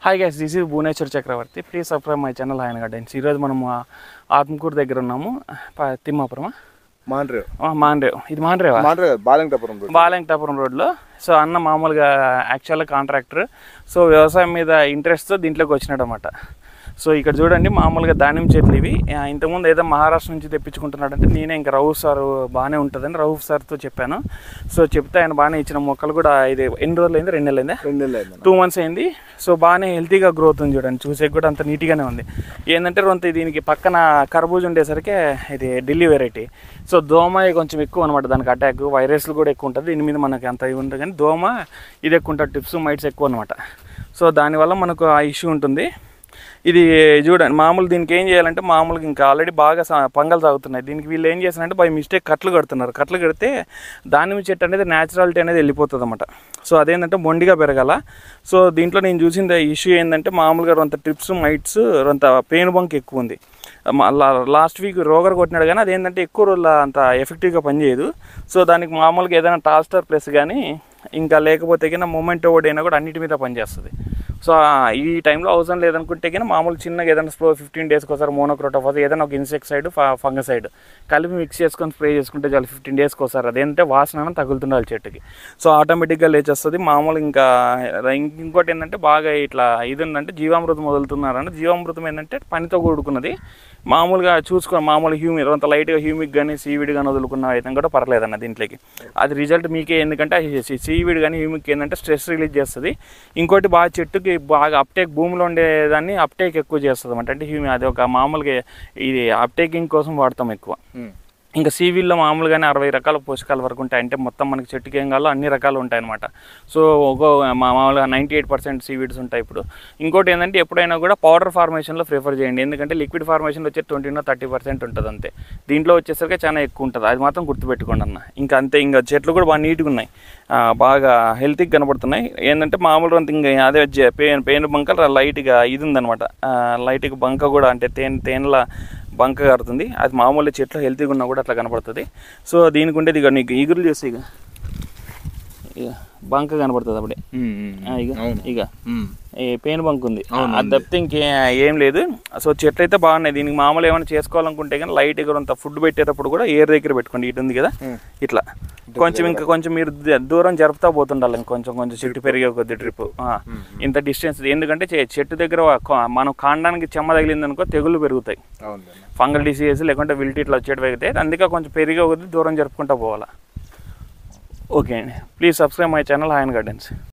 Hi guys, this is Bhuvaneshwar Chakravarthi. Please subscribe my channel hi gardens. ఈరోజు మనము ఆత్మకూరు దగ్గర ఉన్నాము. తిమ్మాపురమా మాన్రేవ్ ఇది మాన్రేవా బాలెంకటాపురం రోడ్లో. సో అన్న మామూలుగా యాక్చువల్గా కాంట్రాక్టర్. సో వ్యవసాయం మీద ఇంట్రెస్ట్తో దీంట్లోకి వచ్చినాడు అనమాట. సో ఇక్కడ చూడండి, మామూలుగా దానిమ్మ చెట్లు ఇవి. ఇంతకుముందు ఏదో మహారాష్ట్ర నుంచి తెప్పించుకుంటున్నాడంటే నేనే ఇంకా రౌఫ్ సార్ బాగానే ఉంటుందని రౌఫ్ సార్తో చెప్పాను. సో చెప్తే ఆయన బాగానే ఇచ్చిన మొక్కలు కూడా ఇది ఎన్ని రోజులు అయింది? 2 నెలలు అయిందా? 2 months అయింది. సో బాగానే హెల్తీగా గ్రోత్ ఉంది చూడండి, చూసే కూడా అంత నీట్గానే ఉంది. ఏంటంటే రొంత దీనికి పక్కన కర్బూజ ఉండేసరికి ఇది ఢిల్లీ వెరైటీ. సో దోమ కొంచెం ఎక్కువ అనమాట, దానికి అటాక్ వైరస్లు కూడా ఎక్కువ ఉంటుంది. దీని మీద మనకి అంత ఇవి ఉంటుంది, కానీ దోమ ఇది ఎక్కువ ఉంటుంది, టిప్స్ మైట్స్ ఎక్కువ అనమాట. సో దానివల్ల మనకు ఆ ఇష్యూ ఉంటుంది. ఇది చూడండి, మామూలు దీనికి ఏం చేయాలంటే మామూలుగా ఇంకా ఆల్రెడీ బాగా పంగలు తాగుతున్నాయి. దీనికి వీళ్ళు ఏం చేస్తారంటే బై మిస్టేక్ కట్లు కడుతున్నారు. కట్లు కడితే దానిమ్మ చెట్టు అనేది న్యాచురాలిటీ అనేది వెళ్ళిపోతుంది అన్నమాట. సో అదేంటంటే మొండిగా పెరగాల. సో దీంట్లో నేను చూసిన ఇష్యూ ఏంటంటే మామూలుగా రొంత ట్రిప్స్ మైట్స్ రొంత పెయిన్ బంక్ ఎక్కువ ఉంది. లాస్ట్ వీక్ రోగర్ కొట్టినాడు, కానీ అదేంటంటే ఎక్కువ రోజులు అంత ఎఫెక్టివ్గా పనిచేయదు. సో దానికి మామూలుగా ఏదైనా టాస్టర్ ప్లస్ కానీ ఇంకా లేకపోతే కన్నా మొమెంటో ఒకటి అయినా కూడా అన్నిటి మీద పనిచేస్తుంది. సో ఈ టైంలో అవసరం లేదనుకుంటే కానీ మామూలు చిన్నగా ఏదైనా స్ప్రే 15 days ఒకసారి మోనోక్రోటోఫాస్ ఏదైనా ఒక ఇన్సెక్సైడ్ ఫంగసైడ్ కలిపి మిక్స్ చేసుకొని స్ప్రే చేసుకుంటే చాలు 15 days ఒకసారి. అదేంటంటే వాసన తగులుతుండాలి చెట్టుకి. సో ఆటోమేటిక్గా లేచేస్తుంది. మామూలు ఇంకోటి ఏంటంటే బాగా ఇట్లా ఇది ఉందంటే జీవామృతం వదులుతున్నారంటే జీవామృతం ఏంటంటే పనితో కూడుకున్నది. మామూలుగా చూసుకొని మామూలు హ్యూమిక్ అంత లైట్గా హ్యూమిక్ కానీ సీవిడ్ కానీ వదులుకున్న అయితే కూడా పర్లేదన్న దీంట్లోకి. అది రిజల్ట్ మీకే, ఎందుకంటే సీవిడ్ కానీ హ్యూమిక్ ఏంటంటే స్ట్రెస్ రిలీజ్ చేస్తుంది. ఇంకోటి బాగా చెట్టుకి బాగా అప్టేక్, భూమిలో ఉండేదాన్ని అప్టేక్ ఎక్కువ చేస్తుంది అనమాట. అంటే అది ఒక మామూలుగా ఇది అప్టేకింగ్ కోసం వాడతాం ఎక్కువ. ఇంకా సీవీడ్లో మామూలుగానే 60 రకాల పోషకాల వరకు ఉంటాయి. అంటే మొత్తం మనకి చెట్టుకి ఏం కావాలో అన్ని రకాలు ఉంటాయి అనమాట. సో మామూలుగా 98% సీవీడ్స్ ఉంటాయి. ఇప్పుడు ఇంకోటి ఏంటంటే ఎప్పుడైనా కూడా పౌడర్ ఫార్మేషన్లో ప్రిఫర్ చేయండి, ఎందుకంటే లిక్విడ్ ఫార్మేషన్లో వచ్చే 20-30% ఉంటుంది అంతే. దీంట్లో వచ్చేసరికి చాలా ఎక్కువ ఉంటుంది, అది మాత్రం గుర్తుపెట్టుకోండి అన్న. ఇంకా అంతే, ఇంకా చెట్లు కూడా బాగా నీట్గా ఉన్నాయి, బాగా హెల్తీగా కనబడుతున్నాయి. ఏంటంటే మామూలుగా ఇంకా అదే పెయిన్ బంక లైట్గా ఇది ఉందనమాట, లైట్గా బంక కూడా అంటే తేనెల బంక కారుతుంది. అది మామూలు చెట్లు హెల్తీగా ఉన్నా కూడా అట్లా కనపడుతుంది. సో దీనికి ఉండేది ఇక నీకు ఈగురు చేస్తే ఇక బంక కనపడుతుంది అప్పుడే. ఇక పెయిన్ బంక్ ఉంది, అది తప్పితే ఇంకేం లేదు. సో చెట్లు అయితే బాగున్నాయి. దీనికి మామూలు ఏమైనా చేసుకోవాలనుకుంటే కానీ లైట్గా కొంత ఫుడ్ పెట్టేటప్పుడు కూడా ఎయిర్ దగ్గర పెట్టుకోండి. ఇటు ఉంది కదా, ఇట్లా కొంచెం మీరు దూరం జరుపుతా పోతుండాలి. కొంచెం చెట్టు పెరిగే కొద్ది ట్రిప్ ఇంత డిస్టెన్స్. ఎందుకంటే చెట్టు దగ్గర మనం కాండానికి చెమ్మ తగిలింది అనుకో తెగుళ్ళు పెరుగుతాయి, ఫంగల్ డిసీజెస్ లేకుంటే విల్టీ ఇట్లా వచ్చేటివి అయితే. అందుకే కొంచెం పెరిగే కొద్ది దూరం జరుపుకుంటూ పోవాలా. ఓకే అండి, please subscribe my channel hi gardens.